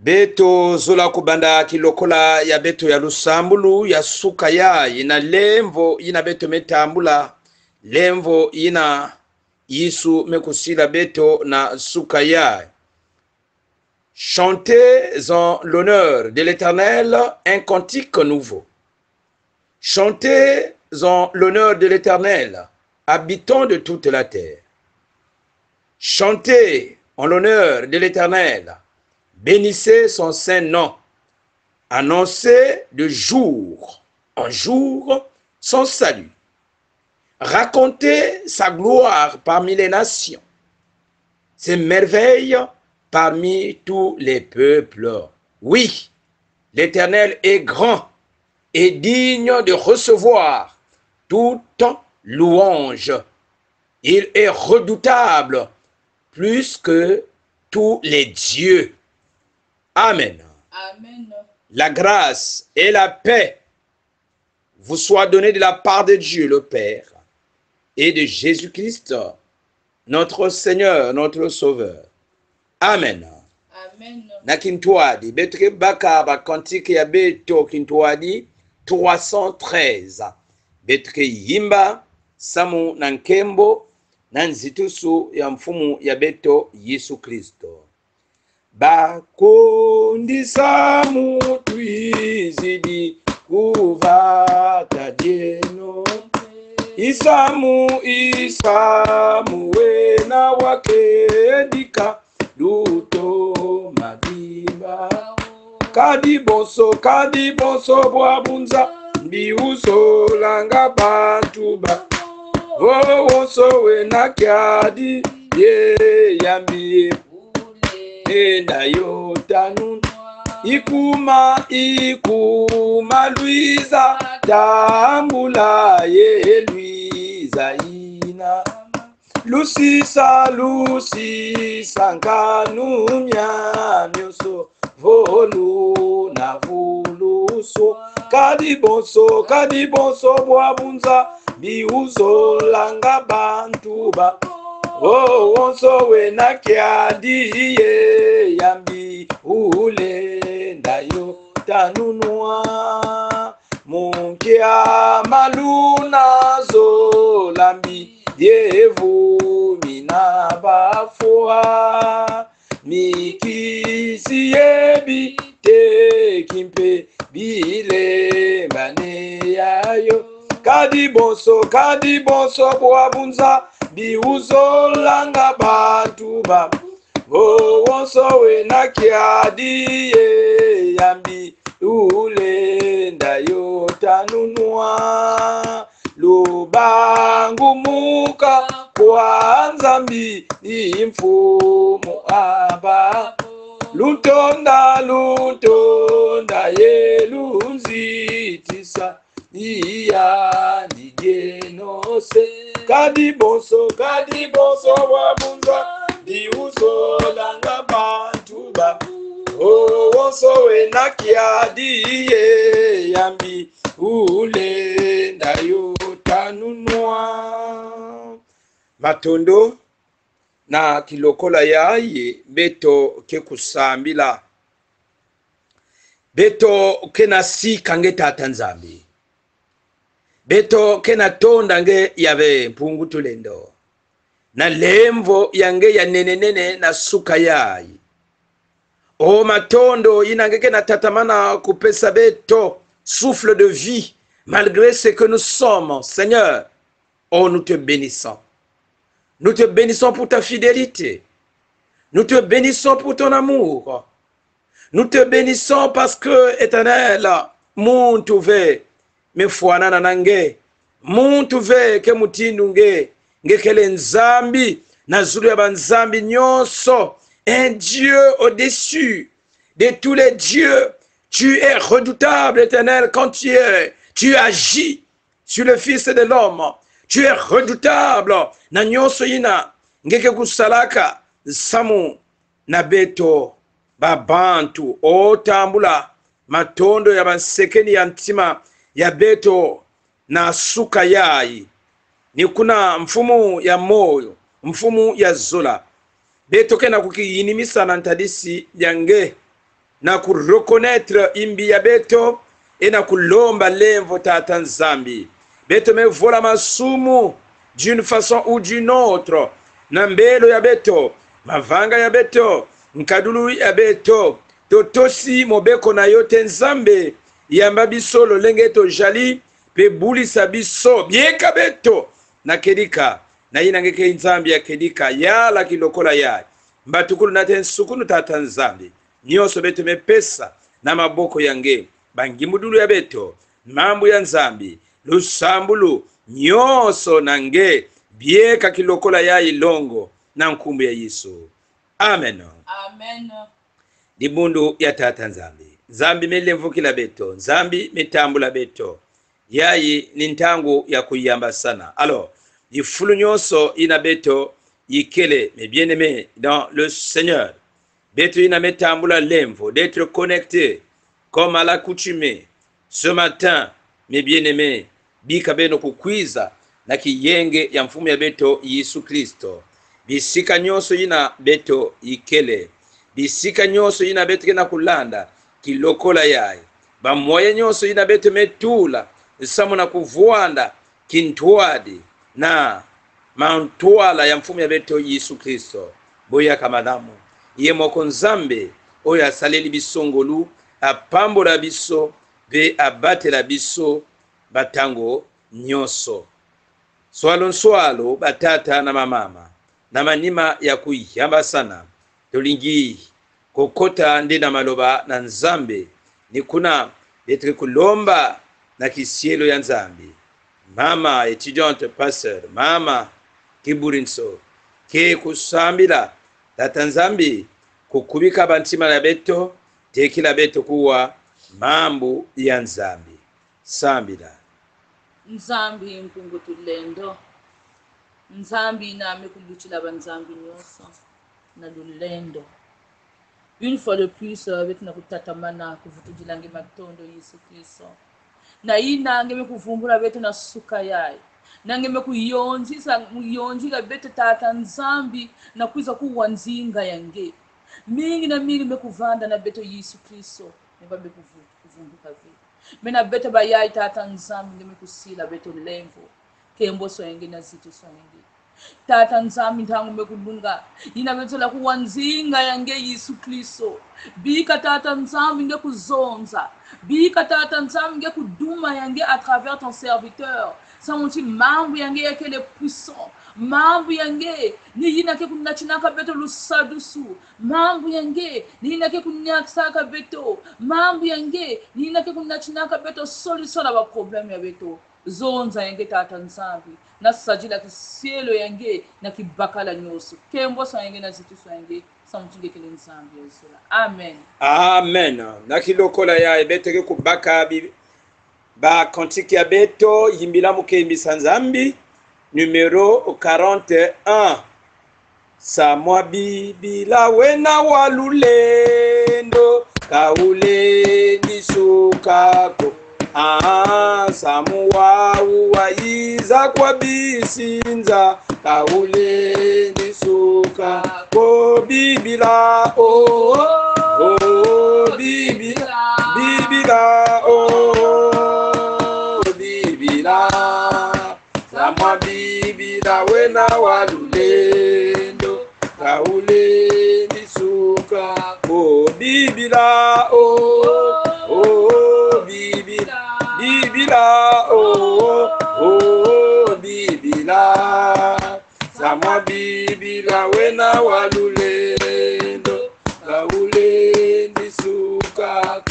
Beto zola kubanda kilokola ya beto ya lusambulu ya suka ya ina lemvo ina beto metambula lemvo ina yisu mekusila beto na suka ya. Chantez en l'honneur de l'Éternel un cantique nouveau. Chantez en l'honneur de l'Éternel, habitants de toute la terre. Chantez en l'honneur de l'Éternel, bénissez son saint nom. Annoncez de jour en jour son salut. Racontez sa gloire parmi les nations, ses merveilles parmi tous les peuples. Oui, l'Éternel est grand et digne de recevoir toute louange. Il est redoutable plus que tous les dieux. Amen. Amen. La grâce et la paix vous soient données de la part de Dieu le Père et de Jésus-Christ, notre Seigneur, notre Sauveur. Amen. Amen. Na kintuadi, betre baka ba kantike ya beto kintuadi 313. Betre yimba samu na nkembo na nzitusu ya mfumu ya beto Yesu Kristo. Bakundisa mutu izidi kuvata jeno. Isamu wena wakedika luto madimba. Kadiboso bwabunza mbiuso langa bantuba. Wonso wena kyadi ye yambi enda yotanu. Ikuma Luiza tambula ye Luiza ina. Lusisa nkanu myoso volu na voluso. Kadiboso bwabunza biuzo langa bantuba. Wonso wena kyadi ye yambi ulenda yo tanunua. Munkia maluna zolambi yevu minabafua. Mikisi yebi tekimpe bile mane yayo. Kadiboso bwabunza biuzo langa bantuba. Wonso wena kyadi ye yambi ulenda yo tanunua. Lubangu muka kwa nzambi imfumu aba. Lutonda ye lunzitisa iya ndigenose. Kadiboso wabunza biuso langa bantuba. Wonso wena kyadi ye yambi ulenda yo tanunua. Matondo na kilokola yaye beto ke kusambila. Beto kena si kange tata nzambi. Beto kena tonda nge yabe mpungu tulendo. Na lemvo yange ya nene na suka yayi. O matondo inange kena tatamana kupesa beto souffle de vie malgré ce que nous sommes. Seigneur, oh nous te bénissons. Nous te bénissons pour ta fidélité. Nous te bénissons pour ton amour. Nous te bénissons parce que, Éternel, muntu ve me fuanana nange. Muntu ve ke mutindu nge kele nzambi na zulu ya banzambi nyonso. Un Dieu au-dessus de tous les dieux. Tu es redoutable, Éternel, quand tu agis sur le Fils de l'homme. Tu es redoutable. Na nyonso ina ngeke kusalaka samu na beto babantu otambula matondo ya bansekeni ya ntima ya beto na suka yayi. Ni kuna mfumu ya moyo, mfumu ya zola. Beto kena kukiyinimisa na ntadisi yange na ku reconnaître imbi ya beto ena kulomba lemvo tata nzambi beto mevola masumu d'une façon ou d'une autre na mbelo ya beto mavanga ya beto nkadulu ya beto totosi mobeko na yo te nzambe yamba biso lolenge tojali pe bulisa biso bieka beto na kedika na yina ngeke nzambi ya kedika yala kilokola ya mbatukulu na te nsukunu tata nzambi nyonso beto mepesa na maboko yange bangimudulu ya beto mambu ya nzambi lusambulu nyonso nange bieka kilokola ya ilongo na nkumbu ya Yesu. Amen. Amen. Dibundu ya tata nzambi nzambi melemvukila beto nzambi mitambula beto yayi ni ntangu ya kuyamba sana. Alors ifulu nyonso ina beto yikele mes bien-aimés dans le Seigneur beto ina metambula lemvo d'être connecté comme à l'accoutumée ce matin mes bien-aimés bika beno kukwiza na kiyenge ya mfumu ya beto Yesu Kristo bisika nyonso ina beto yikele bisika nyonso ina beto kena kulanda kilokola yaye bamoya nyonso ina beto metula samu na kuvuanda kintwadi na mantwala ya mfumu ya beto Yesu Kristo boya kamadamu iye moko nzambe oyo asaleli bisongolu apambola biso be abatela biso batango nyonso swalo batata na mamama na manima ya kuyamba sana tolingi kokota ndina maloba na nzambe ni kuna betre kulomba na kisielo ya nzambe mama étudiante pasteur mama kiburinso ke kusambila tata nzambe kukubika bantima la beto tekila beto kuwa mambo ya nzambe sambila nzambi mpungu tulendo nzambi na mekuluchila banzambi nyonso na lulendo une fois de plus betu na kutatamana kuvutujilange matondo Yesu Kristo na ina ngeme kuvumbula betu na suka yaye na ngeme kuyonjila betu tata nzambi na kuiza kuwanzinga yange mingi na mingi mekuvanda na betu Yesu Kristo nebabe kuvumbuka vile mena betu bayayi tata nzambi ngeme kusila betu lemvo kembo so yange na zitu so yange tata nzambi ntangu mekulunga ina betu la kuwanzinga yange Yesu Kristo bika tata nzambi nge kuzonza bika tata nzambi nge kuduma yange à travers ton serviteur samonti mambu yange yakele puissant mambu yange ni yina ke kunachinaka beto lusadusu mambu yange ni yina ke kunyakisaka beto mambu yange ni yina ke kunachinaka beto solution na ba problème ya beto zonza yange tata nzambi na sajila kisielo yange na kibakala nyoso kembo so yange na zitu so yange samutinge kele nzambi yosula amen amen na kilokola ya ebeteke kubaka ba kontiki ya beto yimbila mukembi sanzambi numéro 41 samwa bibila wena walulendo kaule nisukako samuwa uwaiza kwa bisinza kaule nisuka ko bibila bibila bibila samwa bibila wena walulendo kaule nisuka ko bibila bibila bibila samwa bibila wena walulendo kaule nisuka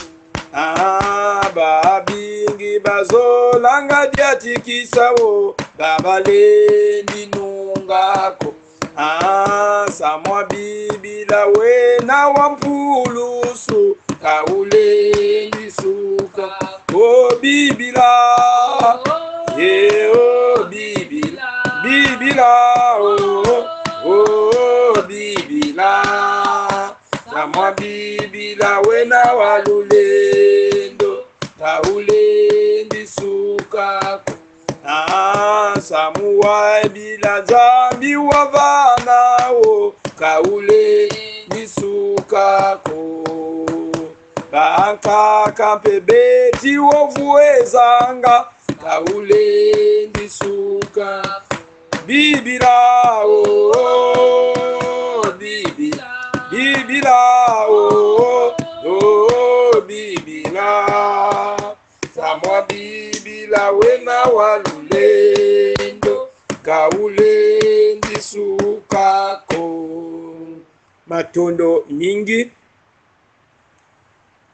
babingi bazolanga diatikisawo babalendi nungako samwa bibila wena wampulusu kaule nisuka bibila bibila bibila samwa bibila wena walulendo kaule ndisukako samuwa bila zambi wavanawo kaule ndisukako bankaka mpe beti wovuezanga kaule ndisuka bibila oh, bibila oh, bibila samwa bibila wena walulendo kaule ndisukako. Matondo nyingi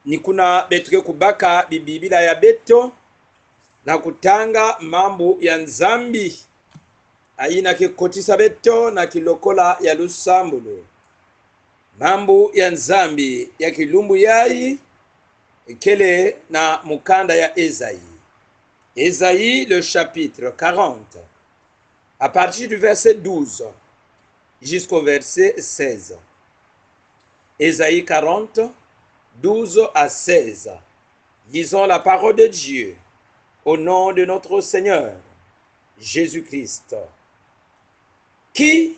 ni kuna betuke kubaka bibila ya beto na kutanga mambo ya nzambi aina kikotisa beto na kilokola ya lusambulo mambo ya nzambi ya kilumbu yai kele na mukanda ya Esaïe. Esaïe le chapitre 40 à partir du verset 12 jusqu'au verset 16. Esaïe 40 12 à 16. Lisons la parole de Dieu au nom de notre Seigneur Jésus-Christ. Qui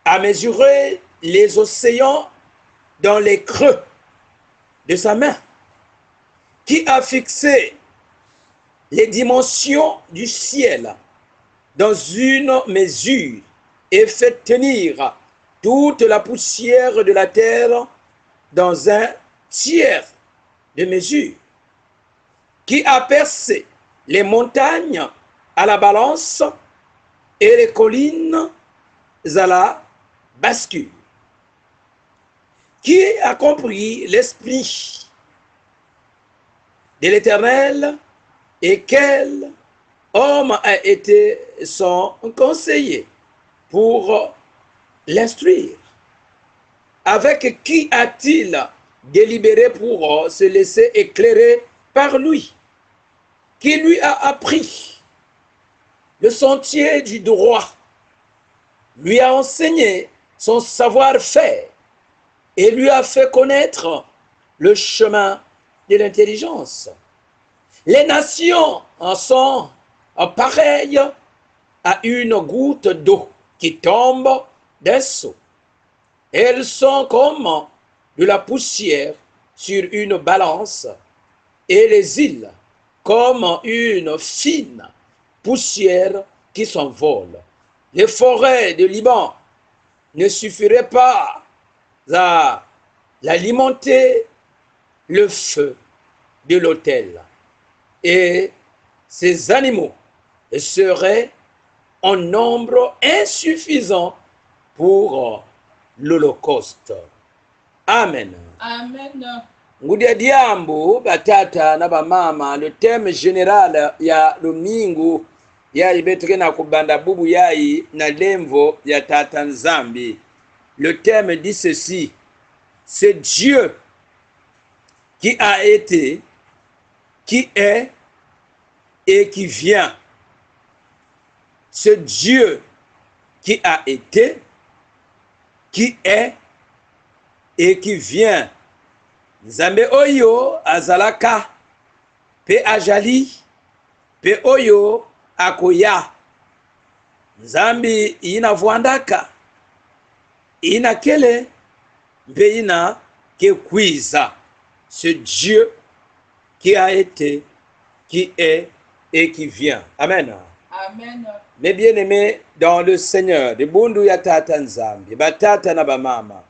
a mesuré les océans dans les creux de sa main? Qui a fixé les dimensions du ciel dans une mesure et fait tenir toute la poussière de la terre dans un tiers de mesure? Qui a percé les montagnes à la balance et les collines à la bascule? Qui a compris l'esprit de l'Éternel et quel homme a été son conseiller pour l'instruire? Avec qui a-t-il délibéré pour se laisser éclairer par lui? Qui lui a appris le sentier du droit, lui a enseigné son savoir-faire et lui a fait connaître le chemin de l'intelligence. Les nations en sont pareilles à une goutte d'eau qui tombe d'un seau. Elles sont comme de la poussière sur une balance et les îles comme une fine poussière qui s'envole. Les forêts de Liban ne suffiraient pas à l'alimenter le feu de l'autel, et ces animaux seraient en nombre insuffisant pour l'Holocauste. Amen. Amen. Ngudia diambu batata na bamama, le thème général ya domingo ya ibeteke na kubanda bubu yai na lemvo ya tata nzambi. Le thème dit ceci: c'est Dieu qui a été, qui est et qui vient. C'est Dieu qui a été, qui est et qui vient. Nzambe oyo azalaka, pe ajali, pe oyo akoya. Nzambi ina vuandaka, ina kele, pe ina kekwiza. C'est Dieu qui a été, qui est et qui vient. Amen. Amen. Mes bien-aimés dans le Seigneur, de bundu ya tata nzambi, batata na bamama,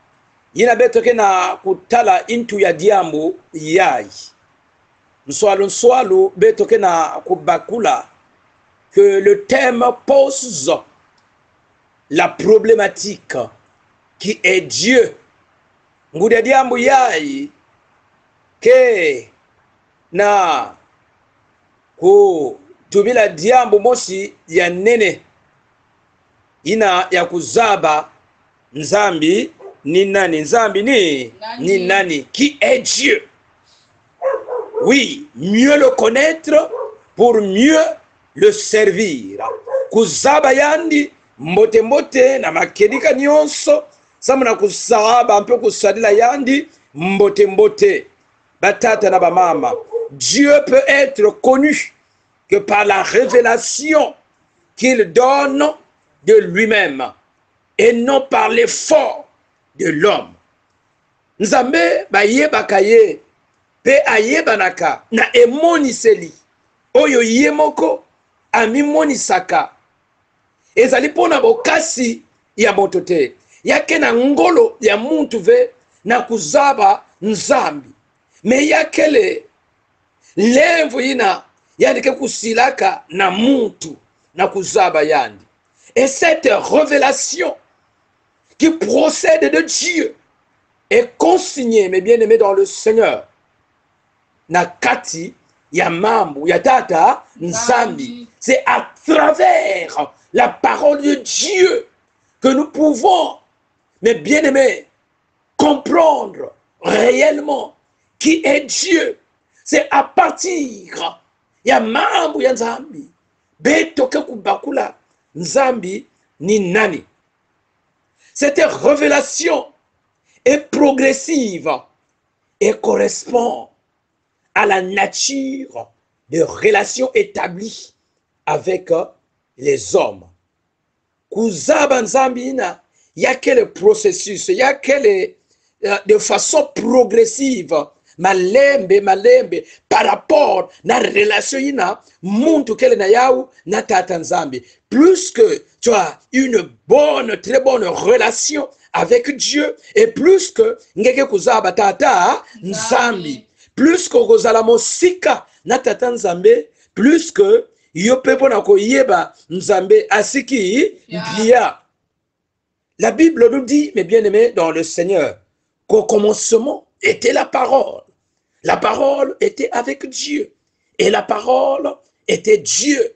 yina betoke na kutala intu ya diambu yai. Nswalu betoke na kubakula que le thème pose la problématique qui est Dieu. Ngude diambu yai ke na ku tubila diambu mosi ya nene ina ya kuzaba nzambi ni nani? Nzambi ni nani? Qui est Dieu? Oui, mieux le connaître pour mieux le servir. Kuzaba yandi mbote mbote na makedika nyonso samuna kusaba mpe kusadila yandi mbote mbote. Batata na bamama, Dieu peut être connu que par la révélation qu'il donne de lui-même et non par l'effort de l'homme. Nzambe baye bakaye pe ayebanaka na emoniseli oyo ye moko amimonisaka ezali mpona bokasi ya moto te yake na ngolo ya muntu ve na kuzaba nzambi me yakele levu yina yandike kusilaka na muntu na kuzaba yandi. Et cette révélation qui procède de Dieu est consignée, mes bien-aimés dans le Seigneur, na kati ya mambu ya tata nzambi. C'est à travers la parole de Dieu que nous pouvons, mes bien-aimés, comprendre réellement qui est Dieu. C'est à partir ya mambu ya nzambi betoke kubakula nzambi ni nani. Cette révélation est progressive et correspond à la nature de relations établies avec les hommes. Kuzaba nzambi ina ya quel processus, ya quelle de façon progressive malembe par rapport na relation ina muntu kele na yau na tata nzambi. Plus que tu as une bonne, très bonne relation avec Dieu, et plus que ngeke kuzaba tata nzambi, plus que kozala mosika na tata nzambe, plus que yo pepo na koyeba nzambe asiki bia. La Bible nous dit, mes bien-aimés dans le Seigneur, qu'au commencement était la parole. La parole était avec Dieu. Et la parole était Dieu.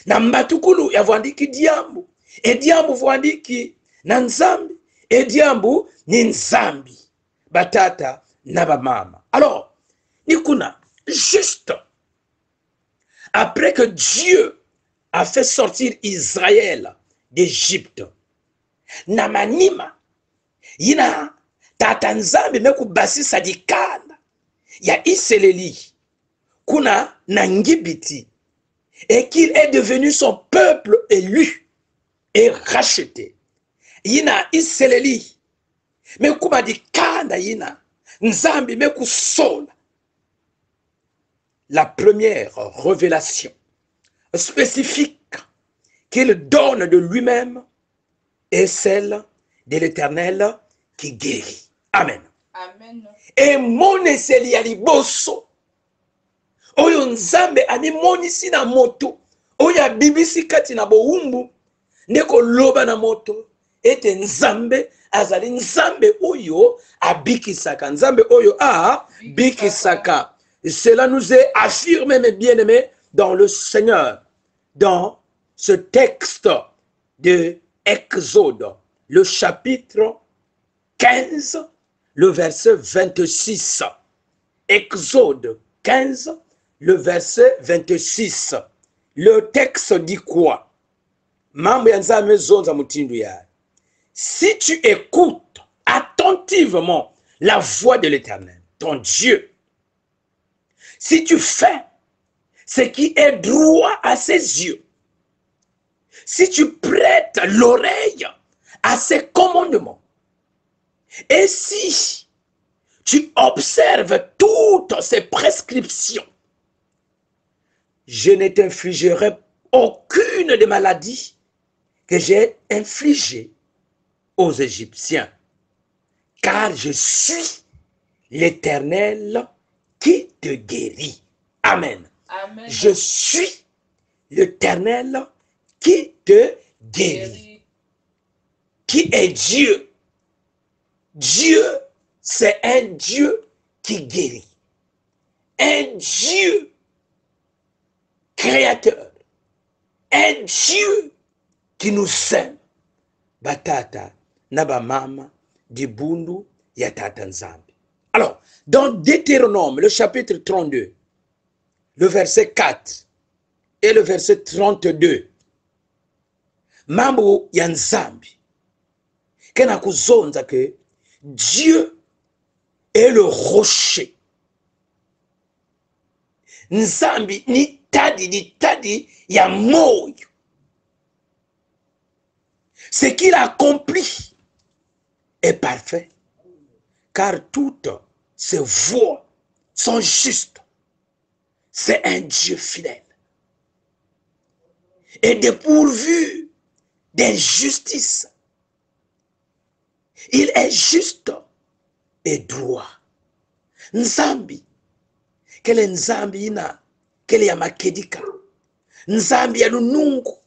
Na mbatukulu ya vandiki diambu. E diambu vandiki na nzambi. E diambu ni nzambi. Batata na bamama. Alors, nikuna, juste après que Dieu a fait sortir Israël d'Égypte, na manima yina tata nzambi meku basisa dikana ya Iseleli kuna na ngibiti, et qu'il est devenu son peuple élu et racheté. Yina Iseleli meku dikana yina nzambi meku sola. La première révélation spécifique qu'il donne de lui-même est celle de l'Éternel qui guérit. Amen. Amen. Et mon eseli ya liboso oyo nzambe animonisi na moto oyo abibisi kati na boumbu ndeko loba na moto ete nzambe azali nzambe oyo abikisaka, nzambe oyo bikisaka. Cela nous est affirmé, mes bien-aimés, dans le Seigneur, dans ce texte de Exode, le chapitre 15, le verset 26. Exode 15, le verset 26. Le texte dit quoi? Si tu écoutes attentivement la voix de l'Éternel, ton Dieu, si tu fais ce qui est droit à ses yeux, si tu prêtes l'oreille à ses commandements, et si tu observes toutes ses prescriptions, je ne t'infligerai aucune des maladies que j'ai infligées aux Égyptiens, car je suis l'Éternel qui te guérit. Amen. Amen. Je suis l'Éternel qui te guérit. Qui est Dieu? Dieu, c'est un Dieu qui guérit. Un Dieu créateur. Un Dieu qui nous aime. Batata, naba mama, dibundu, yatata nzambi. Alors, dans Deutéronome, le chapitre 32, le verset 4 et le verset 32, mambo ya nzambi, kena kuzonza que Dieu est le rocher. Nzambi ni tadi ya moyo. Ce qu'il accomplit est parfait, car toutes ses voies sont justes. C'est un Dieu fidèle. Et dépourvu d'injustice. Il est juste et droit. Nzambi, kele nzambi ina, kele ya makedika, nzambi ya lunungu,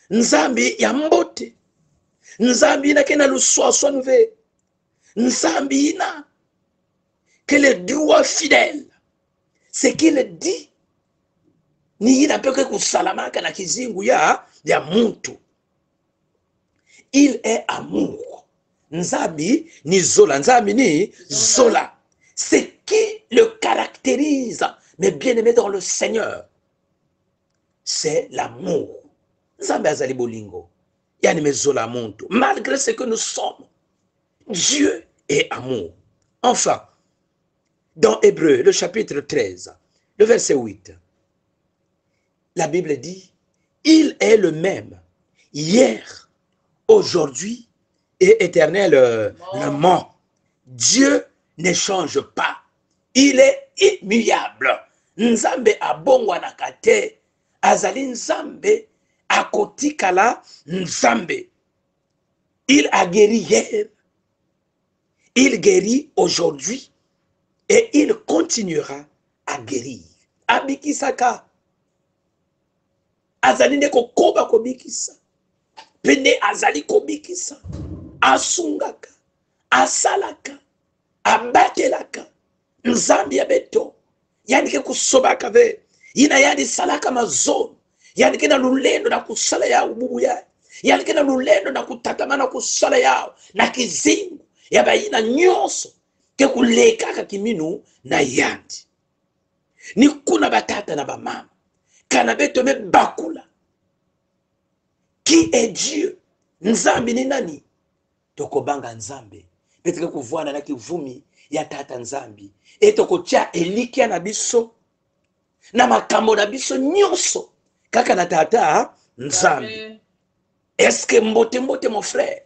nzambi ya mbote, nzambi ina kena luswaswa nuve, nzambi ina kele droit fidèle. Ce qu'il dit, ni ina peke kusalamaka na kizingu ya muntu. Il est amour. Nzambi ni zola, nzambi ni zola. Ce qui le caractérise, mais bien aimé dans le Seigneur, c'est l'amour. Nzambi azali bolingo. Yani mezola muntu. Malgré ce que nous sommes, Dieu est amour. Enfin, dans Hébreux, le chapitre 13, le verset 8, la Bible dit, il est le même hier, aujourd'hui et éternellement. Dieu ne change pas. Il est immuable. Nzambe abongwana kate. Azali nzambe akotikala nzambe. Il a guéri hier. Il guérit aujourd'hui. Et il continuera à guérir. Abikisaka. Azali ne kokoba kobikisa. Pene azali kobikisa. Asungaka. Asalaka. Abatelaka. Nzambi ya beto. Yani ke kusobaka ve. Ina yani salaka mazon. Yani ke na lulendo na kusala ya ububu ya. Yani ke na lulendo na kutatamana kusala ya. Na kizingu. Yaba ina nyonso. Ke kulekaka kiminu na yandi. Ni kuna batata na bamama. Kana beto me bakula. Qui est Dieu? Nzambi ni nani? Tokobanga nzambe. Peteke kuvuana na kivumi ya tata nzambi. E tokotia elikia na biso. Na makambo na biso nyonso. Kaka na tata nzambi. Est-ce que mbote mon frère?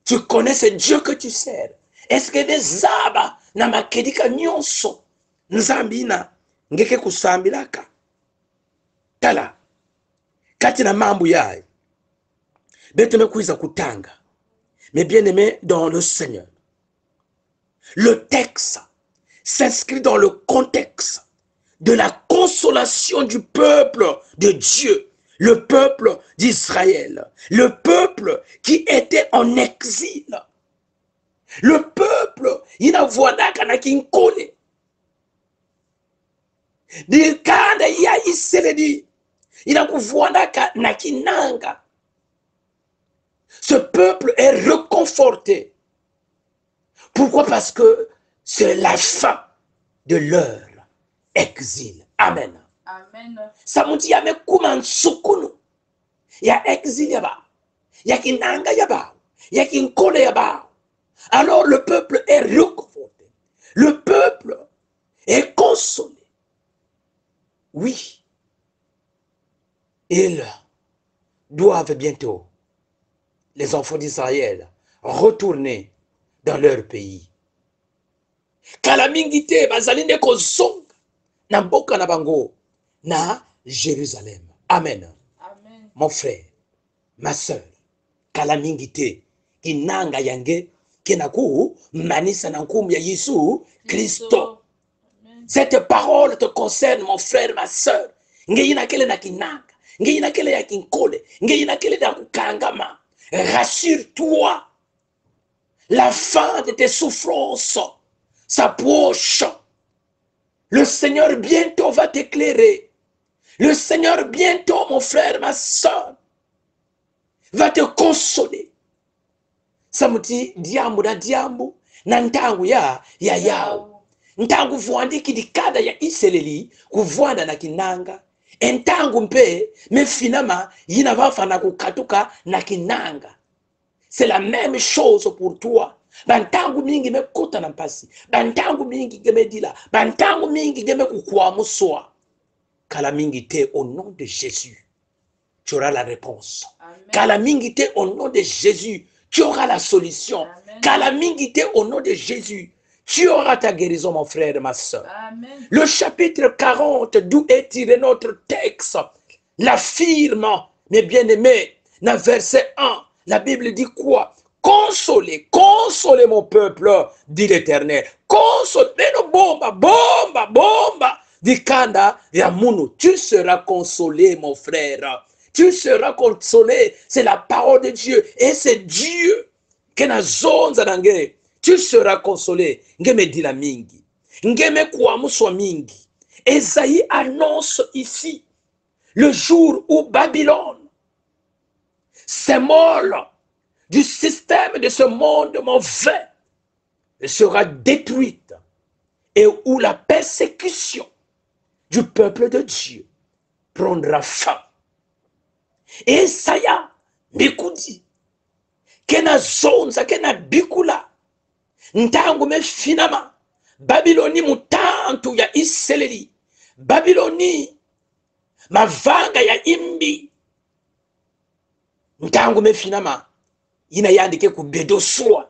Tu connais ce Dieu que tu sers? Est-ce que des aba na makedika nyonso? Nzambi na ngeke kusambilaka. Tala. Kati na mambo yae. Beteme kuiza kutanga. Mais bien aimé dans le Seigneur. Le texte s'inscrit dans le contexte de la consolation du peuple de Dieu. Le peuple d'Israël. Le peuple qui était en exil. Le peuple, il a voilà kana kinkole. Di kanda ya Israeli. Il a voilà na kinanga. Ce peuple est reconforté. Pourquoi? Parce que c'est la fin de leur exil. Amen. Amen. Samuti yame kuman sukunu. Ya exil yaba. Ya kinanga yaba. Ya kinkole yaba. Alors le peuple est reconforté. Le peuple est consolé. Oui. Ils doivent bientôt, les enfants d'Israël, retourner dans leur pays. Kalamingite bazaline kozonga na mboka na bango na Jérusalem. Amen. Amen. Mon frère, ma soeur, kalamingite kinanga yange kenaku manisa na nkumu ya Yesu Kristo. Cette parole te concerne, mon frère, ma soeur. Ngeyina kele na kinanga, ngeyina kele ya kinkole, ngeyina kele na kukangama. Rassure-toi, la fin de tes souffrances s'approche. Le Seigneur bientôt va t'éclairer. Le Seigneur bientôt, mon frère, ma soeur, va te consoler. Samuti diambu na diambu na ntangu ya yao. Ntangu vuandi kidikada ya Israeli kuvuanda na kinanga. Entangu mpe me finama yina vafa na kukatuka na kinanga. C'est la même chose pour toi. Bantangu mingi me kota na mpasi. Bantangu mingi geme dila. Bantangu mingi geme kukua muswa. Kala mingi te au nom de Jésus. Tu auras la réponse. Kala mingi te au nom de Jésus. Tu auras la solution. Kala mingi te au nom de Jésus. Tu auras ta guérison, mon frère et ma soeur. Amen. Le chapitre 40, d'où est tiré notre texte, l'affirme, mes bien-aimés, dans verset 1, la Bible dit quoi? Consolez, consolez mon peuple, dit l'Éternel. Consolez, mais non, bomba, dit Kanda, Yamunu, tu seras consolé, mon frère. Tu seras consolé, c'est la parole de Dieu, et c'est Dieu qui n'a zone zanange. Tu seras consolé. Ngeme dit la mingi. Ngeme kwamu so mingi. Esaïe annonce ici le jour où Babylone, symbole du système de ce monde mauvais, sera détruite et où la persécution du peuple de Dieu prendra fin. Et Esaïe Mikoudi, kena zonza, kena bikula, ntangu me finama, Babyloni mutantu ya Iseleli, Babyloni mavanga ya imbi, ntangu me finama, yina yandike ku bedoswa,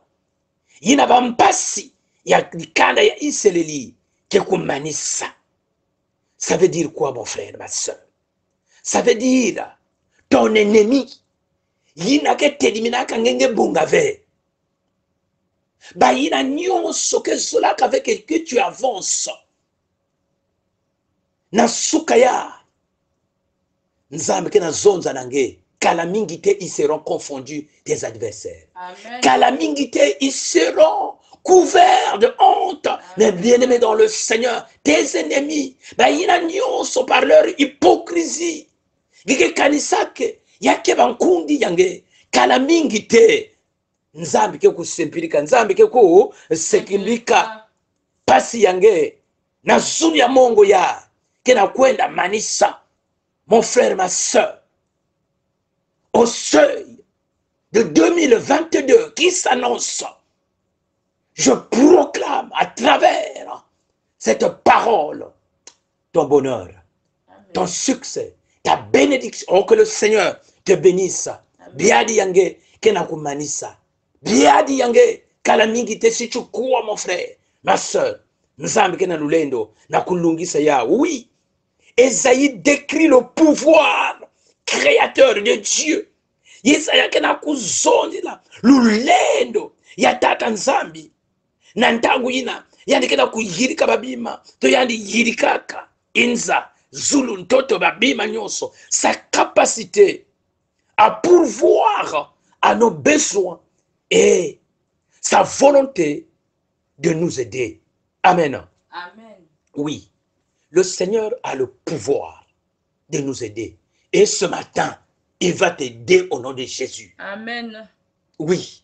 yina bampasi ya likanda ya Iseleli, ke kumanisa. Ça veut dire quoi, mon frère, ma soeur? Ça veut dire, ton ennemi, yina ke telimina kangenge bungave. Ba yina nyonso ke cela qu'avec que tu avances. Na sukaya, nzambe ke na zonza nange, calamité, ils seront confondus des adversaires. Amen. Calamité, ils seront couverts de honte. Mais bien-aimés dans le Seigneur, tes ennemis, bah, ils n'ont par leur hypocrisie. Gige kanisake, yake bankundi yange, calamité. Nzambi ke kusempilika, nzambi ke ku sekilika, pasi yange, na zuni ya mongo ya, ke na kwenda manisa, mon frère, ma soeur. Au seuil de 2022 qui s'annonce, je proclame à travers cette parole ton bonheur, ton succès, ta bénédiction. Oh, que le Seigneur te bénisse. Biadi yange kenakumanisa. Biadi yange kalamingite si tu crois, mon frère, ma soeur. Nzambe kena lulendo na kulungisa ya. Oui, Esaïe décrit le pouvoir créateur de Dieu. Yesaya kena kuzondila lulendo ya tata nzambi na ntangu ina yandi kena kuyirika babima to yandi yirikaka inza zulu ntoto babima nyonso. Sa capacité à pourvoir à nos besoins et sa volonté de nous aider. Amen. Amen. Oui, le Seigneur a le pouvoir de nous aider. Et ce matin, il va t'aider au nom de Jésus. Amen. Oui.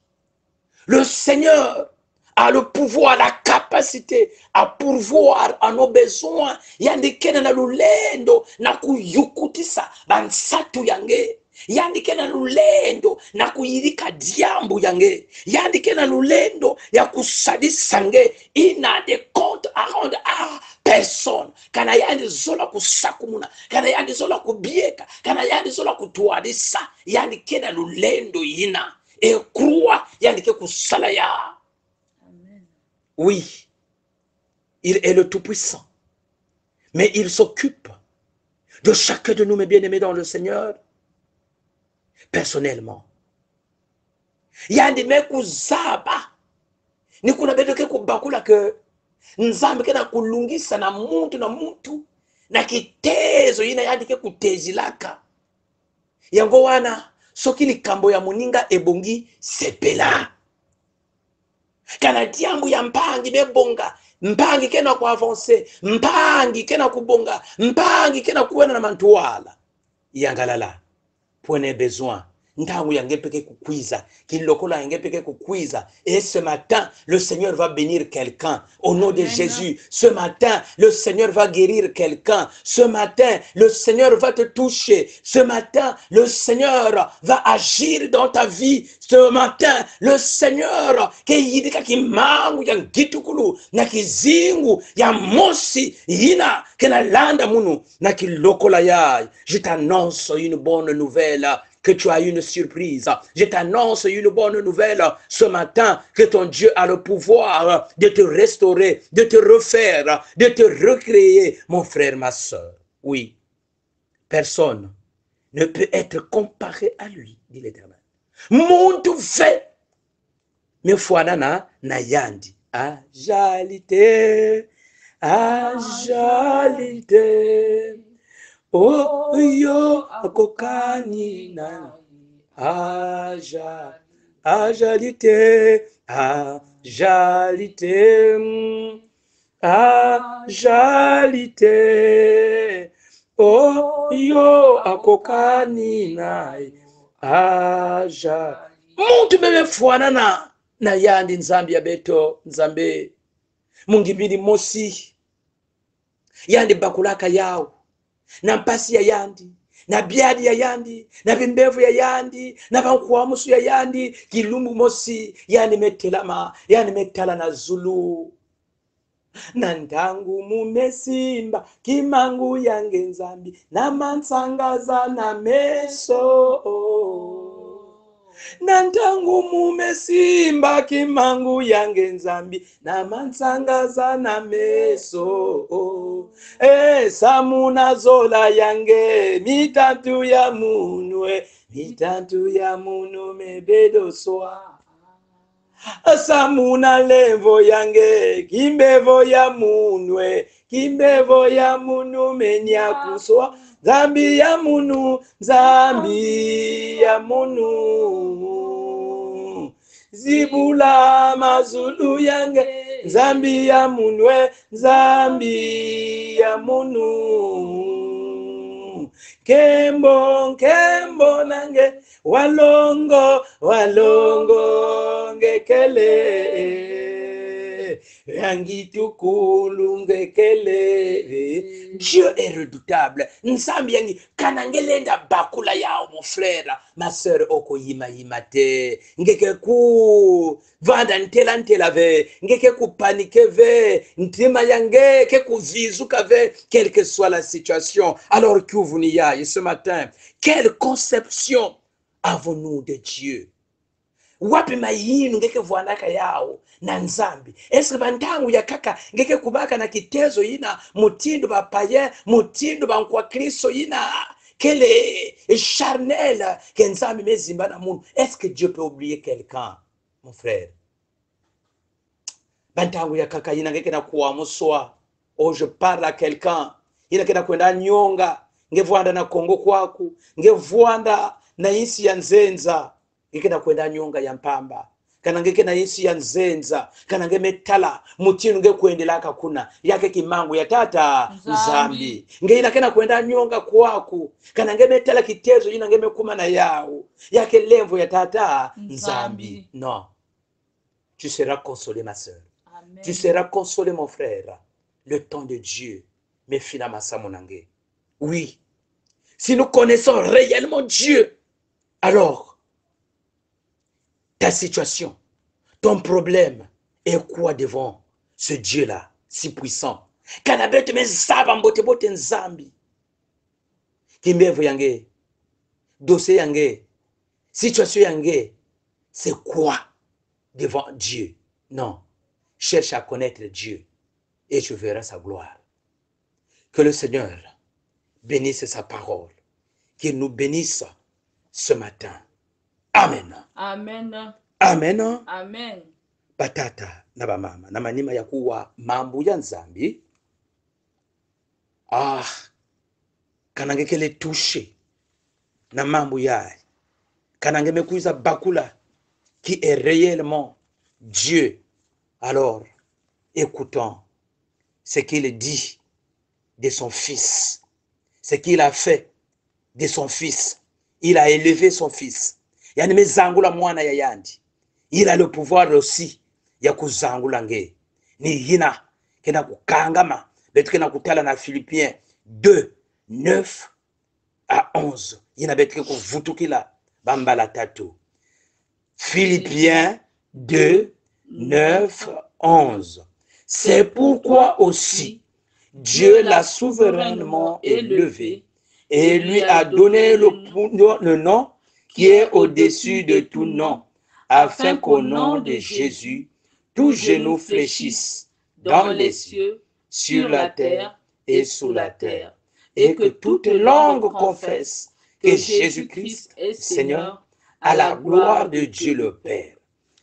Le Seigneur a le pouvoir, la capacité à pourvoir à nos besoins. Yandikena na lulendo na kuyukutisa bansatu yange. Yandikena lulendo na kuyirika diambu yange. Yandikena lulendo ya kusadisange. Il n'a de compte à rendre à personne. Kana yandi zola kusakumuna, kana yandi zola kubieka, kana yandi zola kutuadisa. Yandikena lulendo yina. Et croix, yandike kusalaya. Amen. Oui, il est le Tout-Puissant. Mais il s'occupe de chacun de nous, mes bien-aimés dans le Seigneur, personnellement. Yandime kuzaba. Ni kuna bedoke kubakula ke nzambe kena kulungisa na muntu na kitezo yina yandike kutezilaka. Yango wana soki likambo ya muninga ebongi sepela. Kana diambu ya mpangi bebonga, mpangi kena ku avancer, mpangi kena kubonga, mpangi kena kuwena na mantuala. Yangalala, prenez besoin. Ntangu yange peke kukwiza, kilokola yange peke kukwiza. Et ce matin, le Seigneur va bénir quelqu'un. Au nom de Jésus, ce matin, le Seigneur va guérir quelqu'un. Ce matin, le Seigneur va te toucher. Ce matin, le Seigneur va agir dans ta vie. Ce matin, le Seigneur ke yidika kimangu ya gitukulu na kizingu ya mosi yina ke na landa munu na kilokola ya. Je t'annonce une bonne nouvelle. que tu as une surprise. Je t'annonce une bonne nouvelle ce matin, que ton Dieu a le pouvoir de te restaurer, de te refaire, de te recréer, mon frère, ma soeur. Oui, personne ne peut être comparé à lui, dit l'Éternel. Muntu fait, mais fuanana na yandi. Ajalite, ajalite. Oh, yo, akokani na. Ajalite, ajalite. Ajalite. Oh, yo, akokani na. Ajalite. Muntu meme fuanana na yandi nzambi ya beto nzambe mungimbili mosi yandi bakulaka yao na mpasi ya yandi na biadi ya yandi na bimbevu ya yandi na bankuamusu ya yandi kilumbu mosi yandi metelama yandi metala na zulu na ndangu mumesimba kimangu yange nzambi na mansangaza na meso nantangu mumesimba kimangu yange nzambi na mansangaza na meso samuna zola yange mitatu ya munu mebedo soa samuna levo yange kimbevo ya munu menyakuswa Zambi ya munu zibula mazulu yange zambi ya munu kembo nange walongo ngekele Dieu est redoutable. Nsambi yangi kanangelenda bakula yao mon frère, ma sœur oko yima te. Ngeke ku vanda ntela ve, ngeke ku panique ve, ntima yange ke ku vizuka ve, quelle que soit la situation. Alors que vous n'y a, et ce matin, quelle conception avons-nous de Dieu? Wapi mayinu ngeke vuanaka yao na nzambi eske bantangu ya kaka ngeke kubaka na kitezo ina mutindo ba paye mutindo ba kwa Kristo ina kele charnel que nzambi mezimba na mundu. Est-ce que Dieu peut oublier quelqu'un, mon frère? Bantangu ya kaka ina ngeke na kuamswa. Oh, je parle à quelqu'un ina kena kwenda nyonga ngevuanda na Kongo kwaku ngevuanda na isi ya nzenza ngekena kwenda nyonga ya mpamba kana ngekena isi ya nzenza kana ngemetala mutinu ngekwendelaka kuna yake kimangu ya tata nzambi ngeina kena kwenda nyonga kwaku kana ngemetala kitezo ina ngemekuma na yao yake levo ya tata nzambi. Non, tu seras consolé ma sœur. Amen. Tu seras consolé mon frère. Le temps de Dieu me finama samonange. Oui, si nous connaissons réellement Dieu, alors ta situation, ton problème est quoi devant ce Dieu-là, si puissant? Kanabete me zaba mbote bote nzambi. Kimbevu yange, dossier yange, situation yange, c'est quoi devant Dieu? Non, cherche à connaître Dieu et tu verras sa gloire. Que le Seigneur bénisse sa parole, qu'il nous bénisse ce matin. Amen. Amen. Amen. Amen. Batata na bamama na manima ya kuwa mambo ya nzambi kanange kele touché na mambo ya kanange mekuiza bakula qui est réellement Dieu. Alors écoutons ce qu'il dit de son fils, ce qu'il a fait de son fils. Il a élevé son fils. Yani mezangula mwana ya yandi. Il a le pouvoir aussi ya kuzangula nge. Ni hina kena kukangama. Betu kena kutala na Philippiens 2, 9 à 11. Yina betu kuvutukila bambala tatu. Philippiens 2, 9, 11. C'est pourquoi aussi Dieu l'a souverainement élevé et lui a donné le nom qui est au-dessus de tout nom, afin qu'au nom de Jésus, tout genou fléchisse dans les cieux, sur la terre et sous la terre, et que toute langue confesse que Jésus-Christ est Seigneur, à la gloire de Dieu le Père.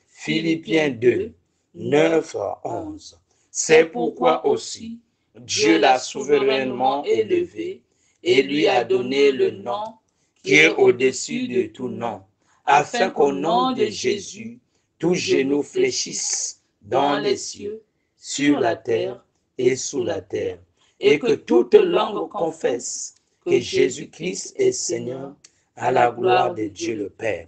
Philippiens 2, 9 à 11. C'est pourquoi aussi Dieu l'a souverainement élevé et lui a donné le nom qui est au-dessus de tout nom, afin qu'au nom de Jésus, tout genou fléchisse dans les cieux, sur la terre et sous la terre, et que toute langue confesse que Jésus-Christ est Seigneur, à la gloire de Dieu le Père.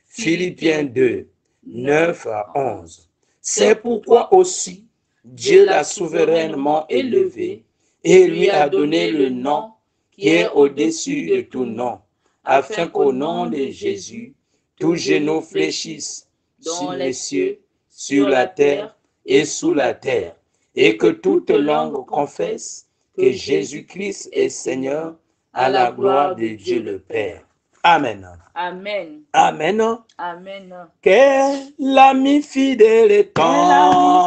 Philippiens 2, 9 à 11. C'est pourquoi aussi Dieu l'a souverainement élevé et lui a donné le nom qui est au-dessus de tout nom, afin qu'au nom de Jésus, tout genou fléchisse dans les cieux, sur la terre et sous la terre, et que toute langue confesse que Jésus-Christ est Seigneur, à la gloire de Dieu le Père. Amen. Amen. Amen. Amen. Quel ami fidèle et tendre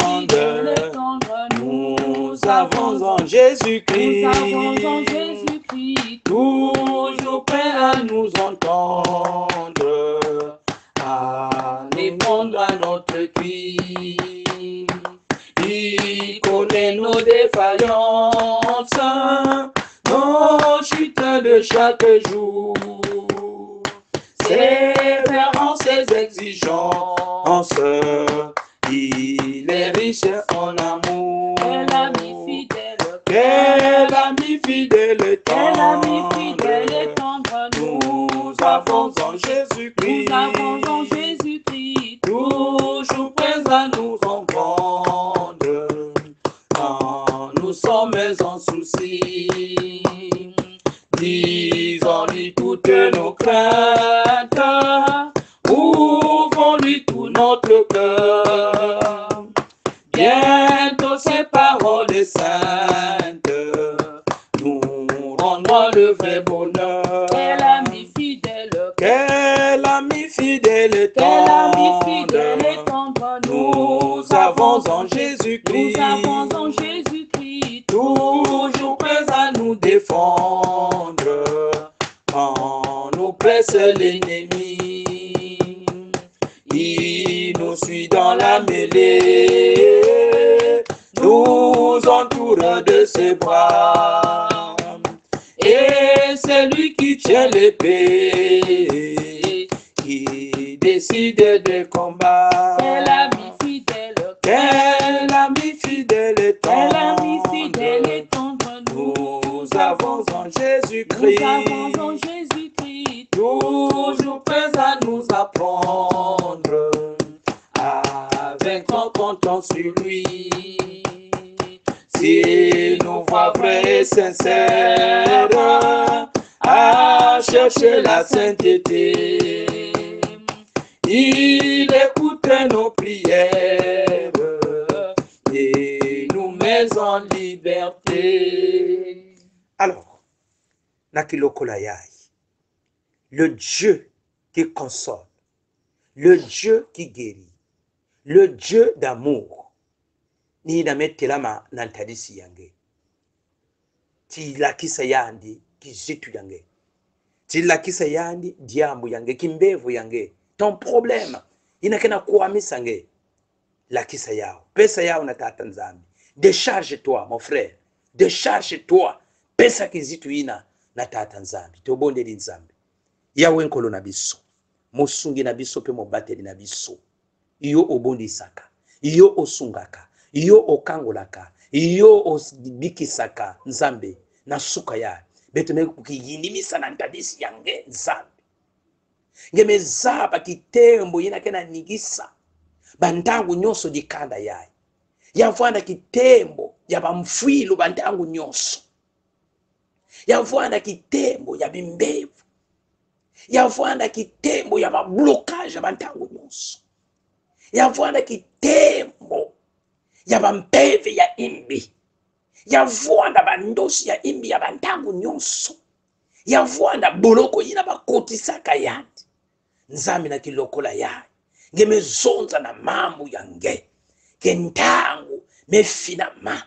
nous avons en Jésus-Christ. Toujours prêt à nous entendre, à répondre à notre cri. Il connaît nos défaillances, nos chutes de chaque jour. Sévère ses exigences, il est riche en amour. Quel ami fidèle et tendre, nous avons en Jésus-Christ. Toujours prêt à nous entendre quand nous sommes en souci. Disons-lui toutes nos craintes, ouvrons-lui tout notre cœur. Bientôt ces paroles saintes nous rendront le vrai bonheur. Quel ami fidèle, quel ami fidèle et tendre, nous avons en Jésus-Christ. Toujours prêt à nous défendre quand nous presse l'ennemi. Il nous suit dans la mêlée, nous entoure de ses bras, et c'est lui qui tient l'épée, qui décide des combats. quel ami fidèle, et tendre, nous avons en Jésus-Christ. Toujours prêt à nous apprendre à vaincre en comptant sur lui. Si nous voit vrai et sincère à chercher la sainteté, il écoute nos prières et nous met en liberté. Alors, Nakilokolayai, le Dieu qui console, le Dieu qui guérit, le Dieu d'amour, ni na metelama nantadisi yange, ti lakisa yandi kizitu yange, ti lakisa yandi diambu yange, kimbevu yange, ton problème, inakena kuamisa yange, lakisa yao, pesa yao na tata nzambi, décharge-toi mon frère, décharge-toi, pesa kizitu ina na tata nzambi, tobonde di nzambi. Yawe nkolo na biso, mosungi na biso pe mobateli na biso, iyo obondisaka, iyo osungaka, iyo okangolaka, iyo obikisaka nzambe na suka ya beto na kukiyindimisa na ntadisi yange nzambe. Ngeme zaba kitembo yina kena nigisa bantangu nyonso dikanda yae, yavwana kitembo yaba mfwilu bantangu nyonso, yavwana kitembo yabimbevu, yavwana kitembo ya mablokage bantangu nyonso, yavwana kitembo ya bampeve ya imbi, yavwana bandosi ya imbi ya bantangu nyonso, yavwana boloko yina bakotisaka yandi. nzambi na kilokola yayi ngemezonza na mambo yange kentangu mefinama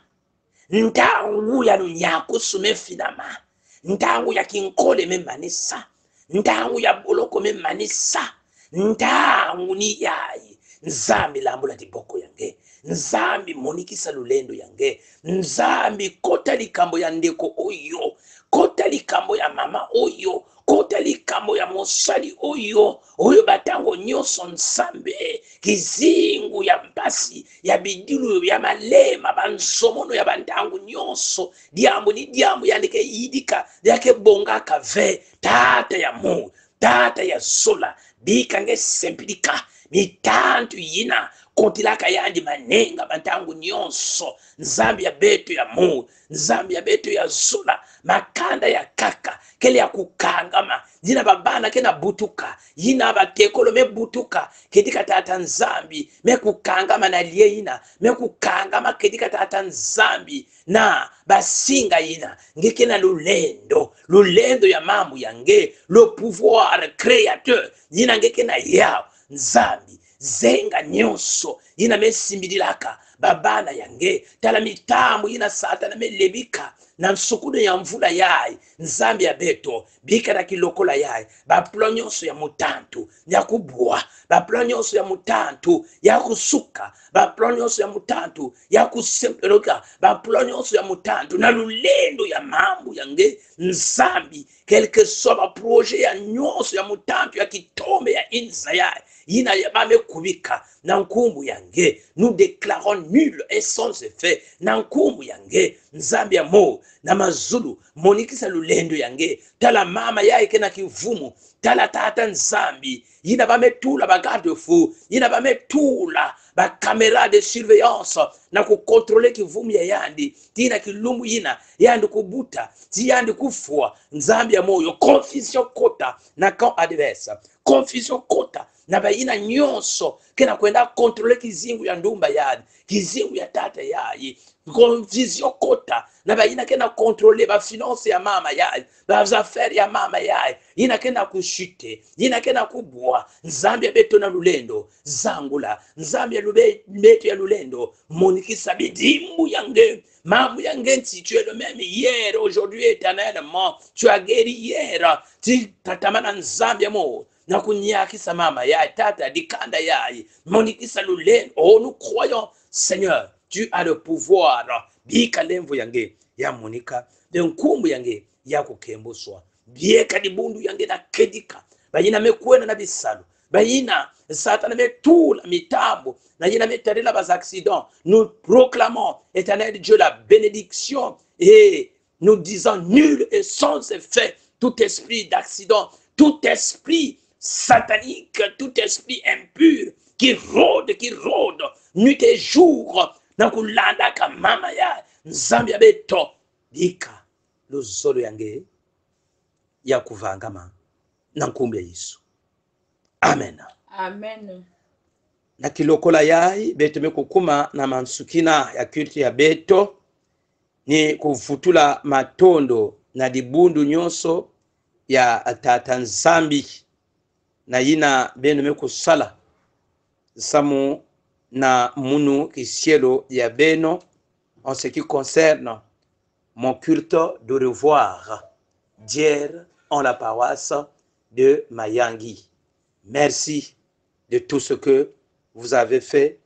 ntangu ya lunyakusu mefinama ntangu ya kinkole memanisa ntangu ya boloko memanisa ntangu ni yayi nzambi lambula tiboko yange nzambi monikisa lulendo yange nzambi kota likambo ya ndeko oyo kota likambo ya mama oyo kota likambo ya mosali oyo batango nyonso nzambe kizingu ya mpasi ya bidilu ya malema banzomono ya bantango nyonso diambo ni diambo yandike yidika yake bonga kave tata ya mu tata ya zola bikange sempilika mitantu yina kontilaka yandi manenga bantangu nyonso nzambi ya beto ya mu nzambi ya beto ya zola makanda ya kaka kele ya kukangama yina babana kena butuka yina batekolo me butuka kedika tata nzambi me kukangama na liye yina me kukangama kedika tata nzambi na basinga yina ngeke na lulendo ya mambo yange le pouvoir créateur yina ngeke na yao nzambi zenga nyonso yina mesimbililaka babana yange tala mitambo yina satana melebika na nsukudu ya mvula yayi nzambi ya beto bika na kilokola yayi baplan nyonso ya mutantu ya kubwa baplan nyonso ya mutantu ya kusuka baplan nyonso ya mutantu ya kusempeloka baplan nyonso ya mutantu na lulendo ya mambo yange nzambi quelque soit ba projet ya nyonso ya mutantu ya kitombe ya inza yayi yina ya bame kubika na nkumbu yange nous déclarons nul et sans effet na nkumbu yange nzambi ya mo na mazulu monikisa lulendo yange tala mama yayi kena kivumu tala tata nzambi yina bametula ba garde fou yina bametula ba caméra de surveillance na kukontrole kivumu ya yandi tina kilumbu yina yandi kubuta yandi kufua nzambi ya moyo confusion kota na camp adverse confusion kota na bayina nyonso kena kwenda kontrole kizingu ya ndumba yadi kizingu ya tata yayi confusion kota na bayina kena kontrole ba finance ya mama yayi ba affaire ya mama yayi yina kena kushite yina kena kubwa nzambi ya beto na lulendo zangula nzambi ya beto ya lulendo monikisa bidimbu yange mambo yange nti tu es le même hier aujourd'hui éternellement tu as guéri hier ti tatamana nzambi ya mo na kunyakisa mama ya tata dikanda yayi monikisa lulendo. Oh, nous croyons Seigneur, tu as le pouvoir bika lemvo yange ya monika de nkumbu yange ya kukemboswa bieka dibundu yange na kedika bayina mekwena na bisalu bayina satana metula mitambo na yina metarela bas accidents. Nous proclamons éternel Dieu la bénédiction et nous disons nul et sans effet tout esprit d'accident, tout esprit satanique, tout esprit impur qui rôde nuit et jour na kulanda ka mama ya nzambi ya beto bika luzolo yange ya kuvangama na nkumbi ya Yesu. Amen. Amen. Na kilokola yayi beto mekukuma na mansukina ya kulti ya beto ni kufutula matondo na dibundu nyonso ya tata nzambi na yina beno mekusala samu na munu kisielo ya beno en ce qui concerne mon culte de revoir d'hier en la paroisse de Mayangi. Merci de tout ce que vous avez fait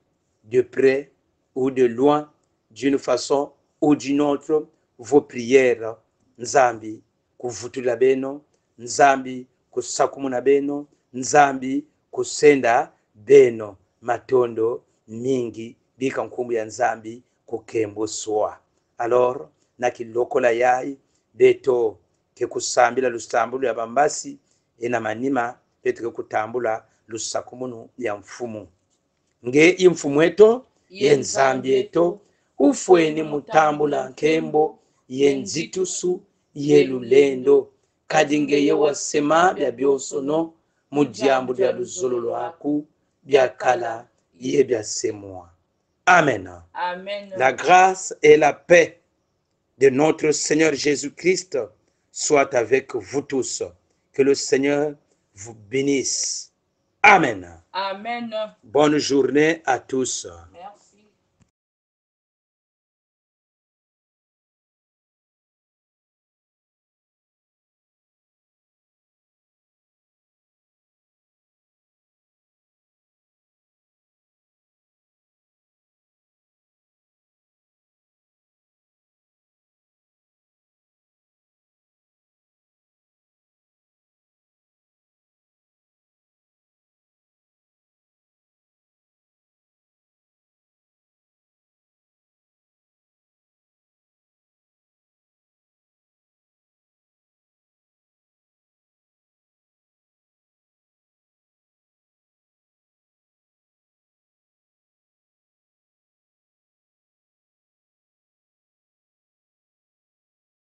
de près ou de loin, d'une façon ou d'une autre, vos prières. Nzambi kuvutula beno, nzambi kusakumuna beno, nzambi kusenda beno matondo mingi bika nkumbu ya nzambi kukemboswa. Alors na kilokola yayi beto ke kusambila lusambulo ya bambasi ena manima beto ke kutambula lusakumunu ya mfumu nge imfumu eto ye nzambi eto ufweni mutambula nkembo ye nzitusu ye lulendo kadinge ye wasema bya byosono mudiambu bya luzolo lwaku bya kala ye bya semwa. Amen. Amen. La grâce et la paix de notre Seigneur Jésus-Christ, soit avec vous tous. Que le Seigneur vous bénisse Amen. Amen. Bonne journée à tous. Merci.